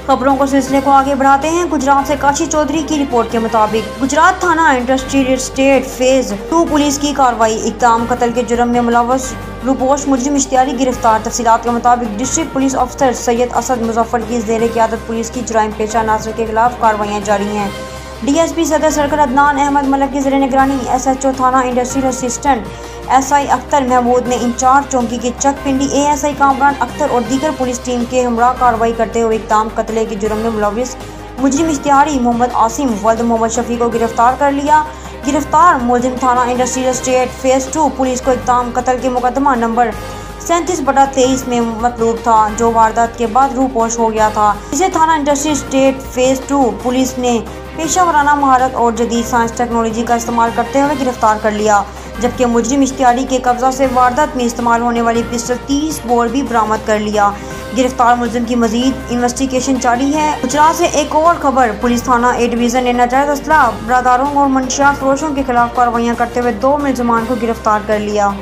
खबरों को सिलसिले को आगे बढ़ाते हैं। गुजरात से काशी चौधरी की रिपोर्ट के मुताबिक गुजरात थाना इंडस्ट्रियल एस्टेट फेज 2 पुलिस की कार्रवाई। इक़्ताम कत्ल के जुर्म में मुलव्वस रुपोश मुजरिम इश्तियारी गिरफ्तार। तफसीलात के मुताबिक डिस्ट्रिक्ट पुलिस अफसर सैयद असद मुजफ्फर की ज़ेर क़यादत पुलिस की जुराइम पेशा अनासर के खिलाफ कार्रवाइयाँ जारी हैं। DSP सदर सर्कल अदनान अहमद मलिक की ज़ेर निगरानी SHO थाना industrial assistant SI Akhtar Mahmood ने इंचार्ज चौकी की चक पिंडी ASI कामरान अख्तर और दीगर पुलिस टीम के हमरा कार्रवाई करते हुए इक़्ताम कत्ल के जुर्म में मुलव्वस मुजरिम इश्तियारी मोहम्मद आसिम वल्द मोहम्मद शफी को गिरफ्तार कर लिया। गिरफ्तार मुलजिम थाना इंडस्ट्रियल एस्टेट फेज 2 पुलिस को इक़्ताम कत्ल के मुकदमा नंबर 37/23 में मतलूब था, जो वारदात के बाद रूपोश हो गया था। इसे थाना इंडस्ट्रियल एस्टेट फेज 2 पुलिस ने पेशा वराना महारत और जदीद साइंस टेक्नोलॉजी का इस्तेमाल करते हुए गिरफ्तार कर लिया, जबकि मुजरिम इश्तियारी के कब्जा से वारदात में इस्तेमाल होने वाली पिस्टल 30 बोर भी बरामद कर लिया। गिरफ्तार मुलजिम की मजीद इन्वेस्टिगेशन जारी है। गुजरात से एक और खबर। पुलिस थाना A डिवीज़न ने नाजायज असला बरादारों और मंशियात फरोशों के खिलाफ कार्रवाइयाँ करते हुए 2 मुलजमान को गिरफ्तार कर लिया।